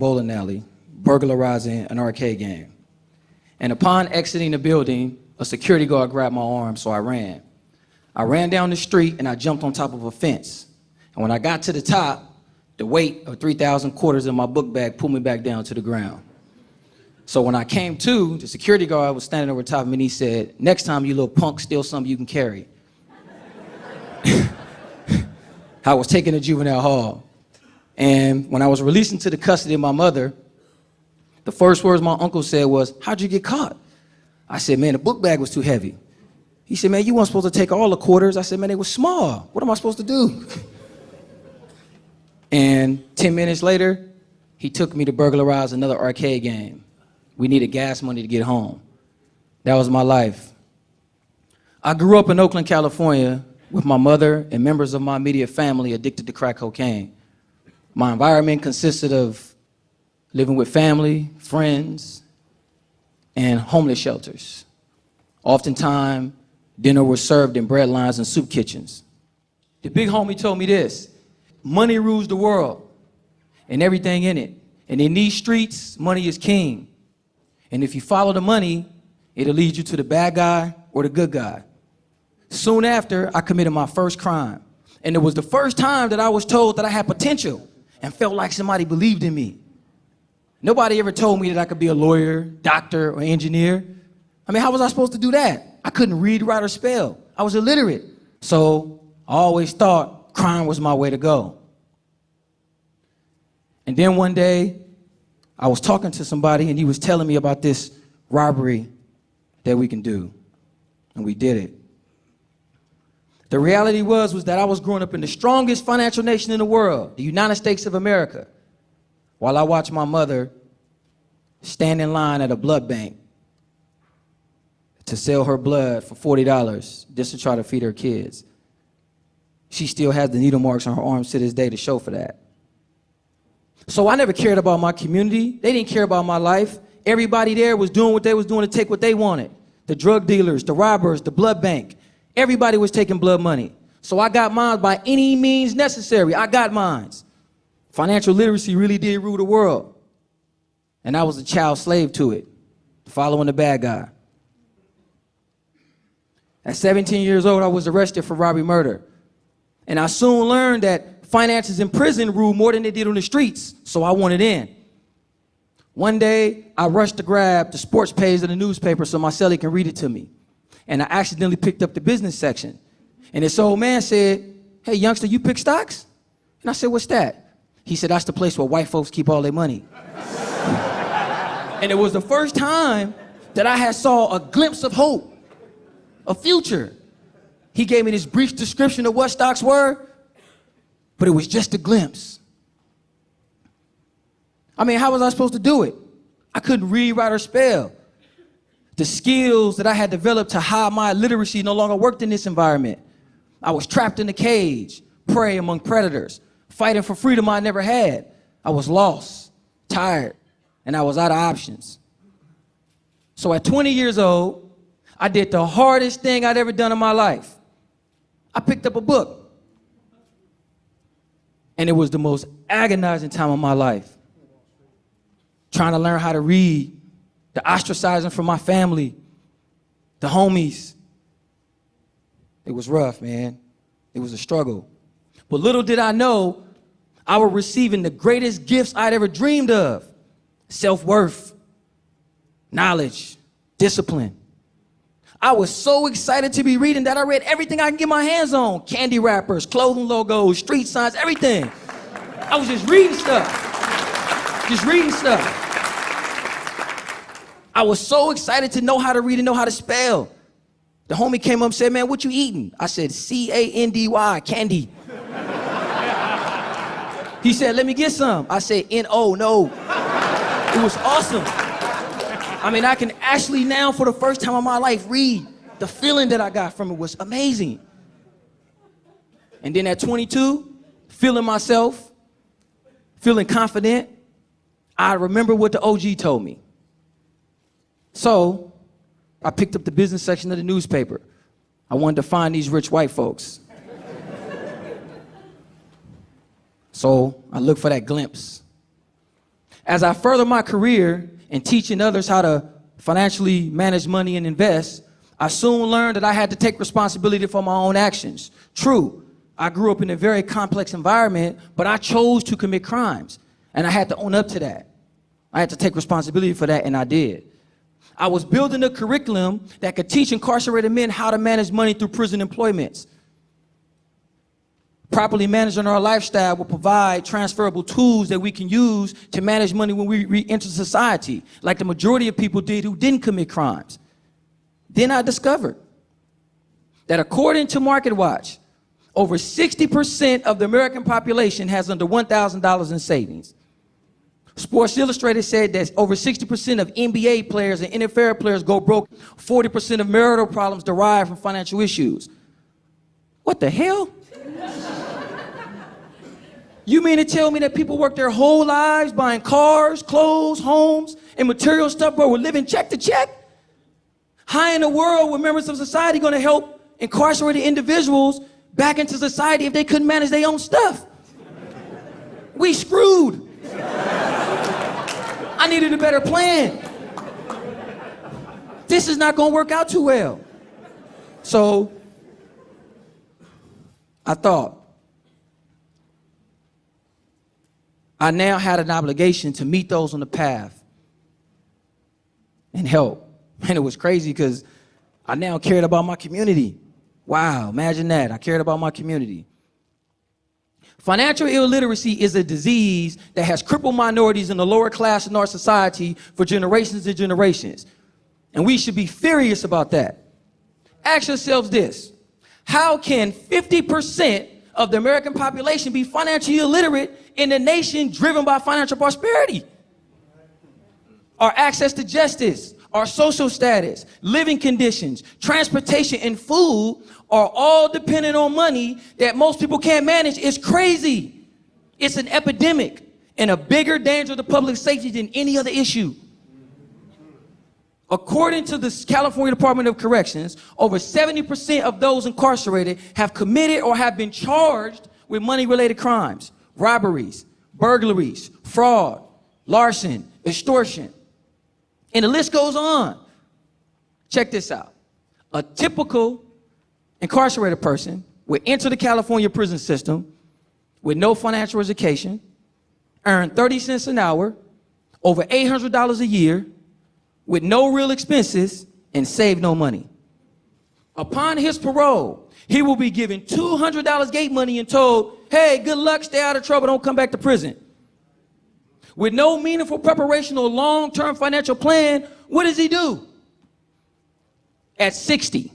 bowling alley, burglarizing an arcade game. And upon exiting the building, a security guard grabbed my arm, so I ran. I ran down the street and I jumped on top of a fence. And when I got to the top, the weight of 3,000 quarters in my book bag pulled me back down to the ground. So when I came to, the security guard was standing over top of me and he said, "Next time, you little punk, steal something you can carry." I was taken to juvenile hall. And when I was released into the custody of my mother, the first words my uncle said was, "How'd you get caught?" I said, "Man, the book bag was too heavy." He said, "Man, you weren't supposed to take all the quarters." I said, "Man, they were small. What am I supposed to do?" And 10 minutes later, he took me to burglarize another arcade game. We needed gas money to get home. That was my life. I grew up in Oakland, California, with my mother and members of my immediate family addicted to crack cocaine. My environment consisted of living with family, friends, and homeless shelters. Oftentimes, dinner was served in bread lines and soup kitchens. The big homie told me this: money rules the world and everything in it. And in these streets, money is king. And if you follow the money, it'll lead you to the bad guy or the good guy. Soon after, I committed my first crime. And it was the first time that I was told that I had potential and felt like somebody believed in me. Nobody ever told me that I could be a lawyer, doctor, or engineer. I mean, how was I supposed to do that? I couldn't read, write, or spell. I was illiterate. So I always thought crime was my way to go. And then one day, I was talking to somebody and he was telling me about this robbery that we can do. And we did it. The reality was that I was growing up in the strongest financial nation in the world, the United States of America, while I watched my mother stand in line at a blood bank to sell her blood for $40 just to try to feed her kids. She still has the needle marks on her arms to this day to show for that. So I never cared about my community. They didn't care about my life. Everybody there was doing what they was doing to take what they wanted. The drug dealers, the robbers, the blood bank. Everybody was taking blood money. So I got mine by any means necessary. I got mine. Financial literacy really did rule the world. And I was a child slave to it, following the bad guy. At 17 years old, I was arrested for robbery murder. And I soon learned that finances in prison rule more than they did on the streets, so I wanted in. One day, I rushed to grab the sports page of the newspaper so my cellie can read it to me. And I accidentally picked up the business section. And this old man said, "Hey, youngster, you pick stocks?" And I said, "What's that?" He said, "That's the place where white folks keep all their money." And it was the first time that I had saw a glimpse of hope, a future. He gave me this brief description of what stocks were, but it was just a glimpse. I mean, how was I supposed to do it? I couldn't read, write, or spell. The skills that I had developed to hide my illiteracy no longer worked in this environment. I was trapped in a cage, prey among predators, fighting for freedom I never had. I was lost, tired, and I was out of options. So at 20 years old, I did the hardest thing I'd ever done in my life. I picked up a book. And it was the most agonizing time of my life. Trying to learn how to read, the ostracizing from my family, the homies. It was rough, man. It was a struggle. But little did I know, I was receiving the greatest gifts I'd ever dreamed of. Self-worth, knowledge, discipline. I was so excited to be reading that I read everything I can get my hands on. Candy wrappers, clothing logos, street signs, everything. I was just reading stuff. Just reading stuff. I was so excited to know how to read and know how to spell. The homie came up and said, "Man, what you eating?" I said, C-A-N-D-Y, candy. He said, "Let me get some." I said, N-O, no. It was awesome. I mean, I can actually now, for the first time in my life, read. The feeling that I got from it was amazing. And then at 22, feeling myself, feeling confident, I remember what the OG told me. So I picked up the business section of the newspaper. I wanted to find these rich white folks. So I looked for that glimpse. As I further my career in teaching others how to financially manage money and invest, I soon learned that I had to take responsibility for my own actions. True, I grew up in a very complex environment, but I chose to commit crimes, and I had to own up to that. I had to take responsibility for that, and I did. I was building a curriculum that could teach incarcerated men how to manage money through prison employments. Properly managing our lifestyle will provide transferable tools that we can use to manage money when we re-enter society, like the majority of people did who didn't commit crimes. Then I discovered that according to MarketWatch, over 60% of the American population has under $1,000 in savings. Sports Illustrated said that over 60% of NBA players and NFL players go broke. 40% of marital problems derive from financial issues. What the hell? You mean to tell me that people work their whole lives buying cars, clothes, homes, and material stuff, but we're living check to check? How in the world were members of society going to help incarcerated individuals back into society if they couldn't manage their own stuff? We screwed. I needed a better plan. This is not going to work out too well. So I thought, I now had an obligation to meet those on the path and help. And it was crazy because I now cared about my community. Wow, imagine that. I cared about my community. Financial illiteracy is a disease that has crippled minorities in the lower class in our society for generations and generations. And we should be furious about that. Ask yourselves this: how can 50% of the American population be financially illiterate in a nation driven by financial prosperity? Our access to justice, our social status, living conditions, transportation, and food are all dependent on money that most people can't manage. It's crazy. It's an epidemic and a bigger danger to public safety than any other issue. According to the California Department of Corrections, over 70% of those incarcerated have committed or have been charged with money-related crimes, robberies, burglaries, fraud, larceny, extortion. And the list goes on. Check this out. A typical incarcerated person would enter the California prison system with no financial education, earn 30 cents an hour, over $800 a year, with no real expenses, and save no money. Upon his parole, he will be given $200 gate money and told, hey, good luck, stay out of trouble, don't come back to prison. With no meaningful preparation or long-term financial plan, what does he do? At 60,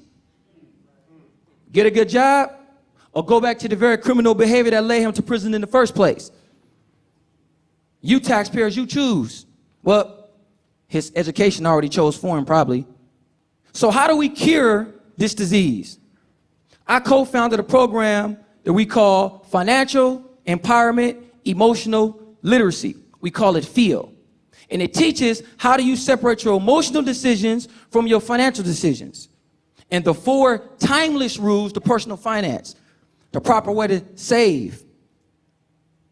get a good job or go back to the very criminal behavior that led him to prison in the first place? You taxpayers, you choose. Well, his education already chose for him, probably. So how do we cure this disease? I co-founded a program that we call Financial Empowerment Emotional Literacy. We call it FEEL. And it teaches how do you separate your emotional decisions from your financial decisions. And the 4 timeless rules to personal finance. The proper way to save.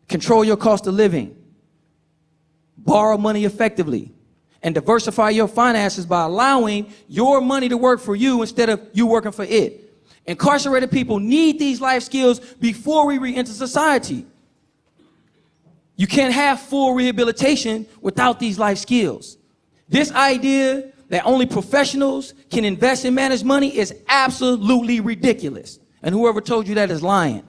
Control your cost of living. Borrow money effectively. And diversify your finances by allowing your money to work for you instead of you working for it. Incarcerated people need these life skills before we re-enter society. You can't have full rehabilitation without these life skills. This idea that only professionals can invest and manage money is absolutely ridiculous. And whoever told you that is lying.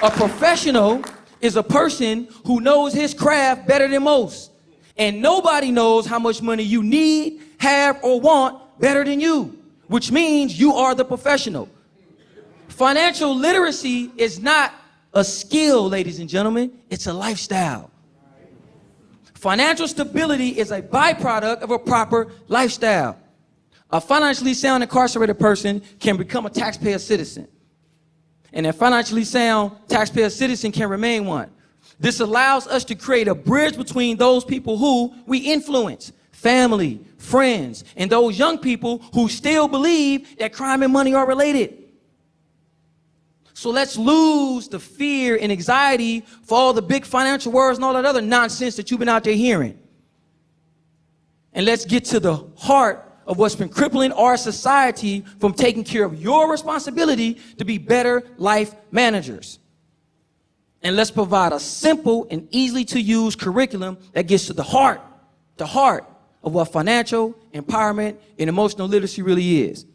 A professional is a person who knows his craft better than most. And nobody knows how much money you need, have, or want better than you, which means you are the professional. Financial literacy is not a skill, ladies and gentlemen. It's a lifestyle. Financial stability is a byproduct of a proper lifestyle. A financially sound incarcerated person can become a taxpayer citizen. And a financially sound taxpayer citizen can remain one. This allows us to create a bridge between those people who we influence, family, friends, and those young people who still believe that crime and money are related. So let's lose the fear and anxiety for all the big financial words and all that other nonsense that you've been out there hearing. And let's get to the heart of what's been crippling our society from taking care of your responsibility to be better life managers. And let's provide a simple and easily to use curriculum that gets to the heart of what financial empowerment and emotional literacy really is.